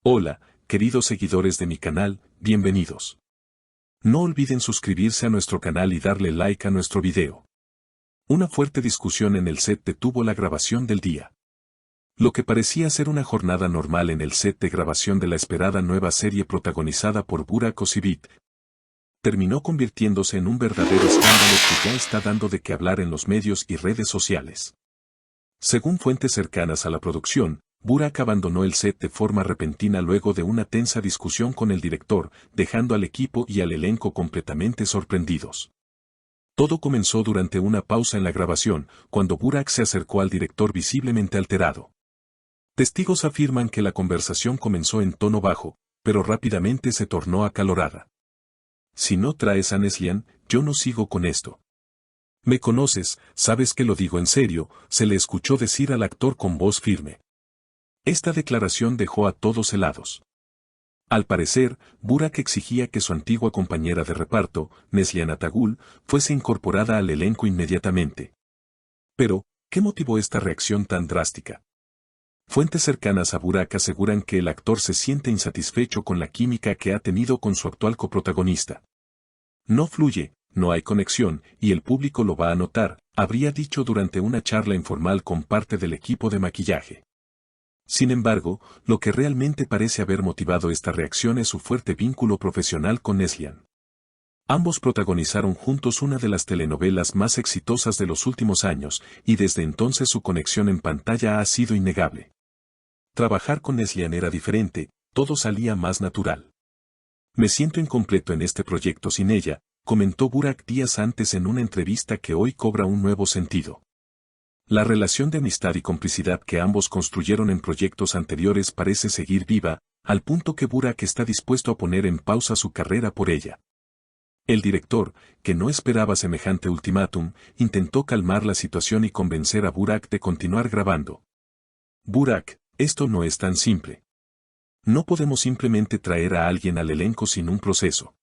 Hola, queridos seguidores de mi canal, bienvenidos. No olviden suscribirse a nuestro canal y darle like a nuestro video. Una fuerte discusión en el set detuvo la grabación del día. Lo que parecía ser una jornada normal en el set de grabación de la esperada nueva serie protagonizada por Burak Özçivit, terminó convirtiéndose en un verdadero escándalo que ya está dando de qué hablar en los medios y redes sociales. Según fuentes cercanas a la producción, Burak abandonó el set de forma repentina luego de una tensa discusión con el director, dejando al equipo y al elenco completamente sorprendidos. Todo comenzó durante una pausa en la grabación, cuando Burak se acercó al director visiblemente alterado. Testigos afirman que la conversación comenzó en tono bajo, pero rápidamente se tornó acalorada. Si no traes a Neslihan, yo no sigo con esto. Me conoces, sabes que lo digo en serio, se le escuchó decir al actor con voz firme. Esta declaración dejó a todos helados. Al parecer, Burak exigía que su antigua compañera de reparto, Neslihan Atagül, fuese incorporada al elenco inmediatamente. Pero, ¿qué motivó esta reacción tan drástica? Fuentes cercanas a Burak aseguran que el actor se siente insatisfecho con la química que ha tenido con su actual coprotagonista. No fluye, no hay conexión, y el público lo va a notar, habría dicho durante una charla informal con parte del equipo de maquillaje. Sin embargo, lo que realmente parece haber motivado esta reacción es su fuerte vínculo profesional con Neslihan. Ambos protagonizaron juntos una de las telenovelas más exitosas de los últimos años, y desde entonces su conexión en pantalla ha sido innegable. Trabajar con Neslihan era diferente, todo salía más natural. Me siento incompleto en este proyecto sin ella, comentó Burak días antes en una entrevista que hoy cobra un nuevo sentido. La relación de amistad y complicidad que ambos construyeron en proyectos anteriores parece seguir viva, al punto que Burak está dispuesto a poner en pausa su carrera por ella. El director, que no esperaba semejante ultimátum, intentó calmar la situación y convencer a Burak de continuar grabando. Burak, esto no es tan simple. No podemos simplemente traer a alguien al elenco sin un proceso.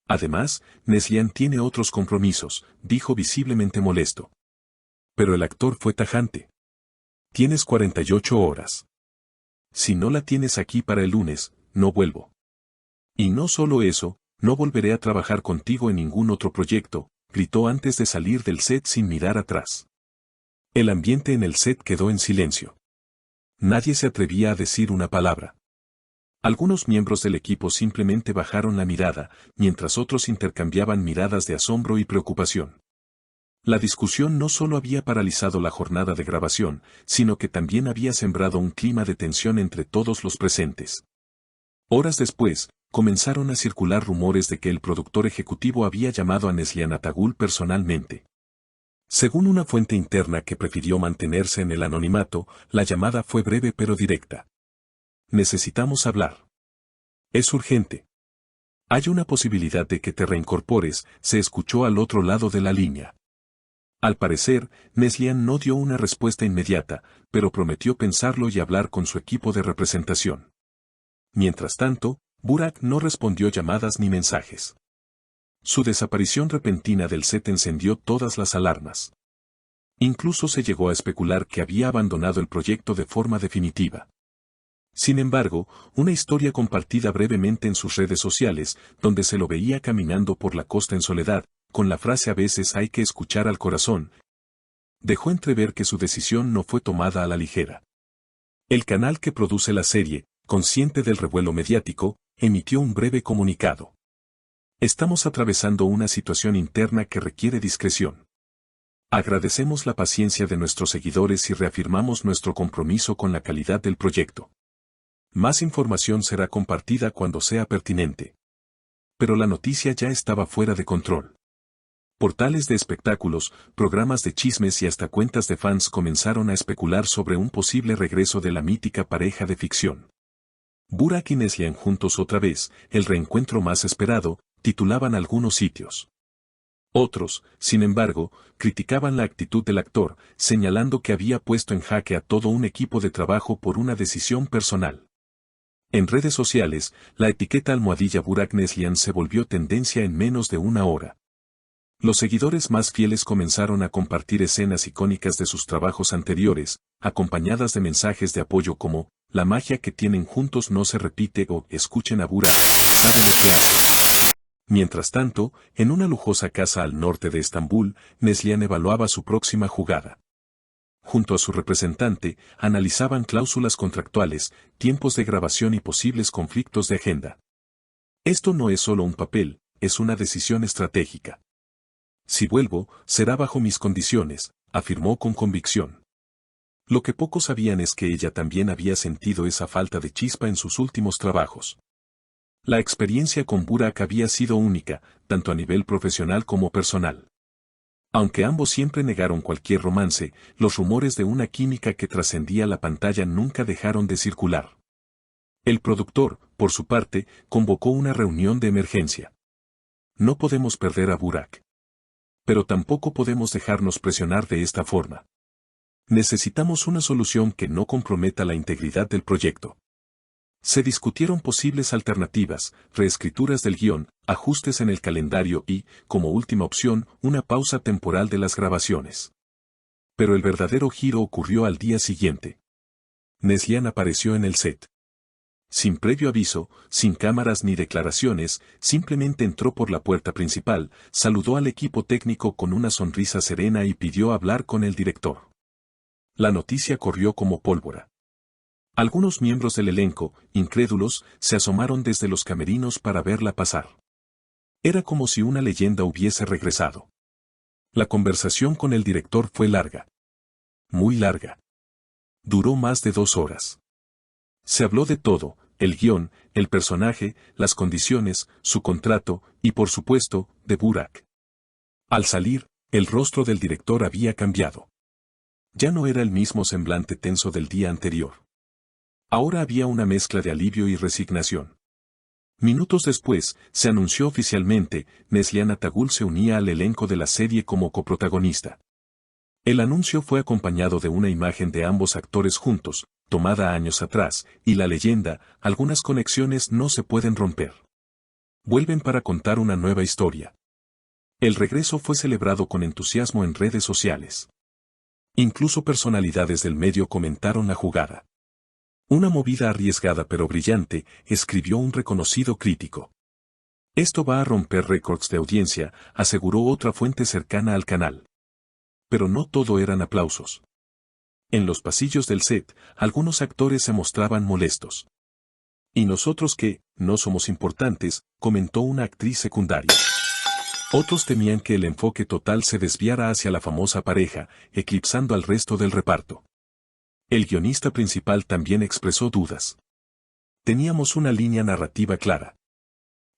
Además, Neslihan tiene otros compromisos, dijo visiblemente molesto. Pero el actor fue tajante. Tienes 48 horas. Si no la tienes aquí para el lunes, no vuelvo. Y no solo eso, no volveré a trabajar contigo en ningún otro proyecto, gritó antes de salir del set sin mirar atrás. El ambiente en el set quedó en silencio. Nadie se atrevía a decir una palabra. Algunos miembros del equipo simplemente bajaron la mirada, mientras otros intercambiaban miradas de asombro y preocupación. La discusión no solo había paralizado la jornada de grabación, sino que también había sembrado un clima de tensión entre todos los presentes. Horas después, comenzaron a circular rumores de que el productor ejecutivo había llamado a Neslihan Atagül personalmente. Según una fuente interna que prefirió mantenerse en el anonimato, la llamada fue breve pero directa. Necesitamos hablar. Es urgente. Hay una posibilidad de que te reincorpores, se escuchó al otro lado de la línea. Al parecer, Neslihan no dio una respuesta inmediata, pero prometió pensarlo y hablar con su equipo de representación. Mientras tanto, Burak no respondió llamadas ni mensajes. Su desaparición repentina del set encendió todas las alarmas. Incluso se llegó a especular que había abandonado el proyecto de forma definitiva. Sin embargo, una historia compartida brevemente en sus redes sociales, donde se lo veía caminando por la costa en soledad, con la frase "a veces hay que escuchar al corazón", dejó entrever que su decisión no fue tomada a la ligera. El canal que produce la serie, consciente del revuelo mediático, emitió un breve comunicado. Estamos atravesando una situación interna que requiere discreción. Agradecemos la paciencia de nuestros seguidores y reafirmamos nuestro compromiso con la calidad del proyecto. Más información será compartida cuando sea pertinente. Pero la noticia ya estaba fuera de control. Portales de espectáculos, programas de chismes y hasta cuentas de fans comenzaron a especular sobre un posible regreso de la mítica pareja de ficción. Burak y Neslihan juntos otra vez, el reencuentro más esperado, titulaban algunos sitios. Otros, sin embargo, criticaban la actitud del actor, señalando que había puesto en jaque a todo un equipo de trabajo por una decisión personal. En redes sociales, la etiqueta almohadilla Burak Neslihan se volvió tendencia en menos de una hora. Los seguidores más fieles comenzaron a compartir escenas icónicas de sus trabajos anteriores, acompañadas de mensajes de apoyo como, la magia que tienen juntos no se repite o escuchen a Burak, sabe lo que hace. Mientras tanto, en una lujosa casa al norte de Estambul, Neslihan evaluaba su próxima jugada. Junto a su representante, analizaban cláusulas contractuales, tiempos de grabación y posibles conflictos de agenda. Esto no es solo un papel, es una decisión estratégica. Si vuelvo, será bajo mis condiciones, afirmó con convicción. Lo que pocos sabían es que ella también había sentido esa falta de chispa en sus últimos trabajos. La experiencia con Burak había sido única, tanto a nivel profesional como personal. Aunque ambos siempre negaron cualquier romance, los rumores de una química que trascendía la pantalla nunca dejaron de circular. El productor, por su parte, convocó una reunión de emergencia. No podemos perder a Burak. Pero tampoco podemos dejarnos presionar de esta forma. Necesitamos una solución que no comprometa la integridad del proyecto. Se discutieron posibles alternativas, reescrituras del guión, ajustes en el calendario y, como última opción, una pausa temporal de las grabaciones. Pero el verdadero giro ocurrió al día siguiente. Neslihan apareció en el set. Sin previo aviso, sin cámaras ni declaraciones, simplemente entró por la puerta principal, saludó al equipo técnico con una sonrisa serena y pidió hablar con el director. La noticia corrió como pólvora. Algunos miembros del elenco, incrédulos, se asomaron desde los camerinos para verla pasar. Era como si una leyenda hubiese regresado. La conversación con el director fue larga. Muy larga. Duró más de 2 horas. Se habló de todo, el guión, el personaje, las condiciones, su contrato, y por supuesto, de Burak. Al salir, el rostro del director había cambiado. Ya no era el mismo semblante tenso del día anterior. Ahora había una mezcla de alivio y resignación. Minutos después, se anunció oficialmente, Neslihan Atagul se unía al elenco de la serie como coprotagonista. El anuncio fue acompañado de una imagen de ambos actores juntos, tomada años atrás, y la leyenda, algunas conexiones no se pueden romper. Vuelven para contar una nueva historia. El regreso fue celebrado con entusiasmo en redes sociales. Incluso personalidades del medio comentaron la jugada. Una movida arriesgada pero brillante, escribió un reconocido crítico. Esto va a romper récords de audiencia, aseguró otra fuente cercana al canal. Pero no todo eran aplausos. En los pasillos del set, algunos actores se mostraban molestos. ¿Y nosotros qué? No somos importantes, comentó una actriz secundaria. Otros temían que el enfoque total se desviara hacia la famosa pareja, eclipsando al resto del reparto. El guionista principal también expresó dudas. Teníamos una línea narrativa clara.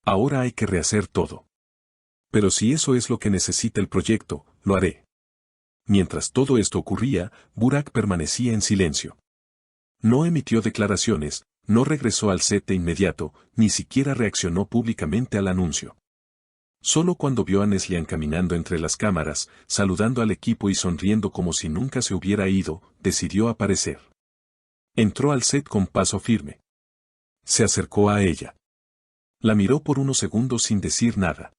Ahora hay que rehacer todo. Pero si eso es lo que necesita el proyecto, lo haré. Mientras todo esto ocurría, Burak permanecía en silencio. No emitió declaraciones, no regresó al set de inmediato, ni siquiera reaccionó públicamente al anuncio. Solo cuando vio a Neslihan caminando entre las cámaras, saludando al equipo y sonriendo como si nunca se hubiera ido, decidió aparecer. Entró al set con paso firme. Se acercó a ella. La miró por unos segundos sin decir nada.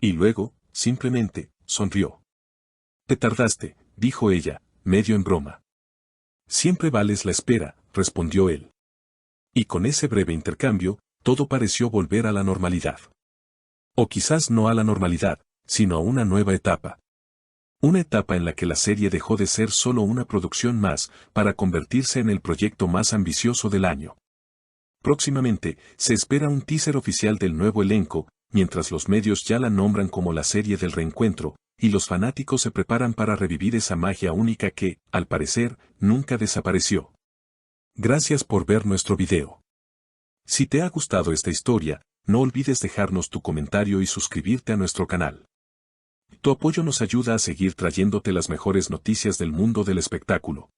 Y luego, simplemente, sonrió. «Te tardaste», dijo ella, medio en broma. «Siempre vales la espera», respondió él. Y con ese breve intercambio, todo pareció volver a la normalidad. O quizás no a la normalidad, sino a una nueva etapa. Una etapa en la que la serie dejó de ser solo una producción más, para convertirse en el proyecto más ambicioso del año. Próximamente, se espera un teaser oficial del nuevo elenco, mientras los medios ya la nombran como la serie del reencuentro, y los fanáticos se preparan para revivir esa magia única que, al parecer, nunca desapareció. Gracias por ver nuestro video. Si te ha gustado esta historia, no olvides dejarnos tu comentario y suscribirte a nuestro canal. Tu apoyo nos ayuda a seguir trayéndote las mejores noticias del mundo del espectáculo.